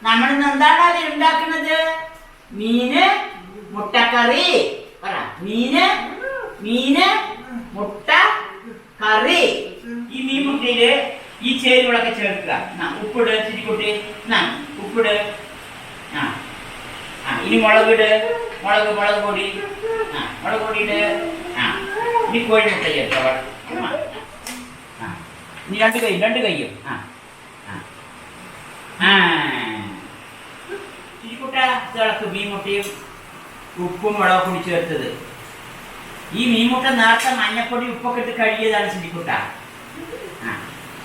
നമ്മൾ ഇന്ന് എന്താണ് അത് ഉണ്ടാക്കുന്നത്? മീന് മുട്ടക്കറി. പറ, മീന് മുട്ട കറി. ഈ മീൻ മുട്ടയില് ഈ ചേരുവകളൊക്കെ ചേർക്കുക. ഉപ്പിട് ചിരിക്കുട്ടി, ഉപ്പിട്. ഇനി മുളകിട്, മുളക് പൊടി, മുളക് പൊടിയിട്. ഇനി കോഴിമുട്ട ചേർക്കുക. ഇനി രണ്ട് കൈയും. ചിരിക്കുട്ട തിളക്ക് മീൻമുട്ടയും ഉപ്പും മുളക് പൊടി ചേർത്തത്. ഈ മീൻമുട്ട നേരത്തെ മഞ്ഞപ്പൊടി ഉപ്പൊക്കെ ഇട്ട് കഴുകിയതാണ് ചിരിക്കുട്ട.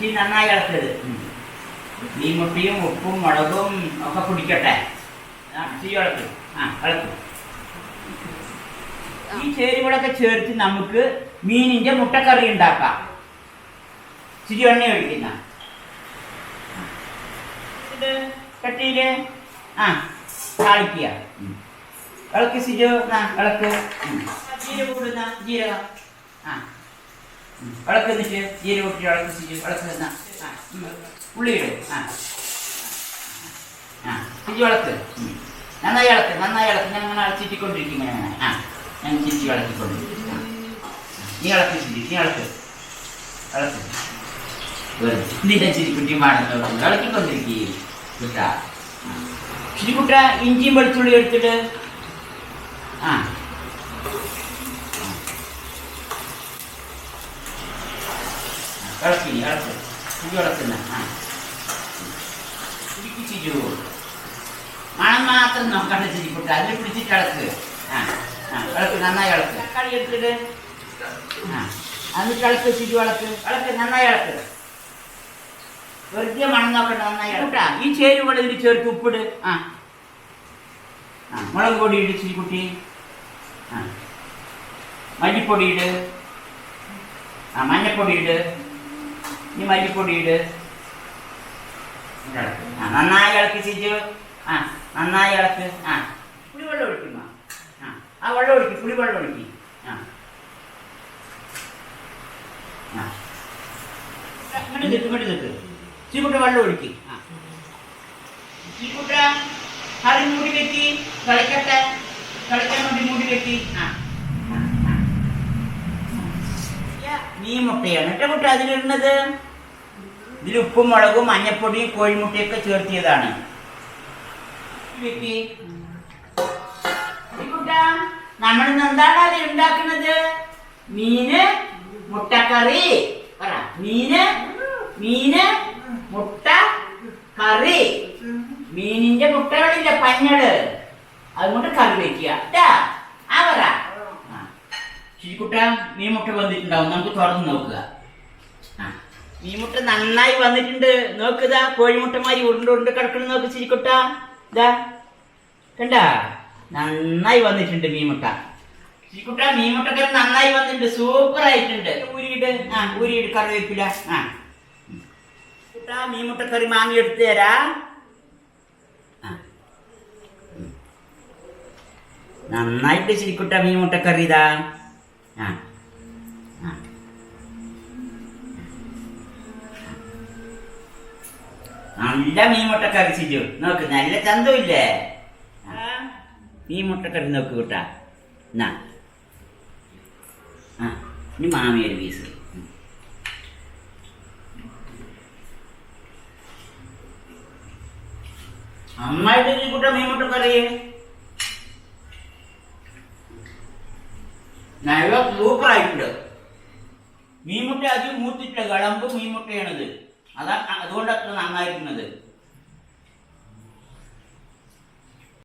ഈ നന്നായി ഇളക്കരുത്. മീൻമുട്ടയും ഉപ്പും മുളകും ഒക്കെ പിടിക്കട്ടെ. ഇളക്കും. ഈ ചേരുവകളൊക്കെ ചേർത്ത് നമുക്ക് മീനിന്റെ മുട്ടക്കറി ഉണ്ടാക്കാം. ചിരി എണ്ണ ഒഴിക്കുന്ന കട്ടിയില് താളിക്കുക. ഇളക്ക് സിജോ, ഇളക്ക്. ജീരകം കൂടുന്ന ജീരകം ഇളക്ക്. എന്നിട്ട് ജീരകം ഇട്ടിട്ട് ഇളക്ക് സിജു, ഇളക്ക്. ഉള്ളിയിട്. സിജു ഇളക്ക്. നന്നായി ഇളക്ക്. ഞാൻ അങ്ങനെ ചിറ്റിക്കൊണ്ടിരിക്കും. ഞാൻ ചിരിച്ച് ഇളക്കിക്കൊണ്ടിരിക്കും. നീ ഇളക്ക് സിജു, നീ ഇളക്ക്. നിന്റെ ചിരിക്കുട്ടിയുമാണെന്നോ ഇളക്കിക്കൊണ്ടിരിക്കുകയും കുട്ട. ചിരിക്കുട്ട ഇഞ്ചിയും വെളുത്തുള്ളി എടുത്തിട്ട് ചിരിക്കു. മണം മാത്രം നോക്കണ്ട ചിരിക്കുട്ട. അതിൽ പിടിച്ചിട്ട് ഇളക്ക്. ഇളക്ക്, നന്നായി ഇളക്ക്. തക്കാളി എടുത്തിട്ട് എന്നിട്ട് ഇളക്ക്. ചിരി ഇളക്ക്. നന്നായി ഇളക്ക്. വെറുതെ മണം നോക്കണ്ട, നന്നായി ഇളക്ക. ഈ ചേരുവകൾ ഇതിൽ ചേർത്ത് ഉപ്പിട്. മുളക് പൊടി ഇട് ചിരിക്കുട്ടി. മല്ലിപ്പൊടി ഇട്. മഞ്ഞപ്പൊടി ഇട്. ഇനി മല്ലിപ്പൊടി ഇട്. നന്നായി ഇളക്കി ചിരിച്ചു. നന്നായി ഇളക്ക്. പുളിവെള്ളം ഒഴിക്കുമ്പോ വെള്ളം ഒഴിക്കും. പുളിവെള്ളം ഒഴിക്കും. ഇങ്ങോട്ട് ചീക്കുട്ട വെള്ളം ഒഴിക്കും. ചീക്കുട്ട കറി മൂടി വെക്കി കളിക്കട്ടെ. കളിക്കാൻ വേണ്ടി മൂടി വെക്കി. മീൻ മുട്ടയാണ് കേട്ടോ കുട്ട അതിലിടുന്നത്. ഇതിൽ ഉപ്പും മുളകും മഞ്ഞപ്പൊടിയും കോഴിമുട്ടയൊക്കെ ചേർത്തിയതാണ്. നമ്മളിന്ന് എന്താണ് അത് ഉണ്ടാക്കുന്നത്? മീന് മുട്ടക്കറി. പറ, മീന് മുട്ട കറി. മീനിന്റെ മുട്ടകളില്ല, പഞ്ഞള്. അതുകൊണ്ട് കറി വെക്കുക. പറ. ചിരിക്കുട്ട മീൻ മുട്ട വന്നിട്ടുണ്ടാവും. നമുക്ക് തുറന്ന് നോക്കുക. മീൻ മുട്ട നന്നായി വന്നിട്ടുണ്ട്. നോക്കുക, കോഴിമുട്ടമാരി ഉരുണ്ട് കിടക്കണം. നോക്ക് ചിരിക്കുട്ട. കണ്ട, നന്നായി വന്നിട്ടുണ്ട് മീൻമുട്ട. ചിരിക്കുട്ട മീൻമുട്ടക്കറി നന്നായി വന്നിട്ടുണ്ട്. സൂപ്പർ ആയിട്ടുണ്ട്. ഊരിയിട് കറിവേപ്പില. മീൻമുട്ടക്കറി മാങ്ങി എടുത്തു തരാ. നന്നായിട്ട് ചിരിക്കുട്ട മീൻമുട്ടക്കറി. ഇതാ നല്ല മീൻമുട്ടക്കറി ചിരിച്ചു. നോക്ക്, നല്ല ചന്തമില്ലേ മീൻമുട്ടക്കറി. നോക്ക് കൂട്ടാ. ഇനി മാമിയൊരു പീസ്. നന്നായിട്ട് ചിരിക്കുട്ട മീൻമുട്ടക്കറി. നല്ല സൂപ്പർ ആയിട്ടുണ്ട്. മീൻമുട്ട അധികം മൂത്തിട്ടില്ല. കളമ്പ് മീൻമുട്ടയാണിത്. അതുകൊണ്ടത്ര നന്നായിരിക്കുന്നത്.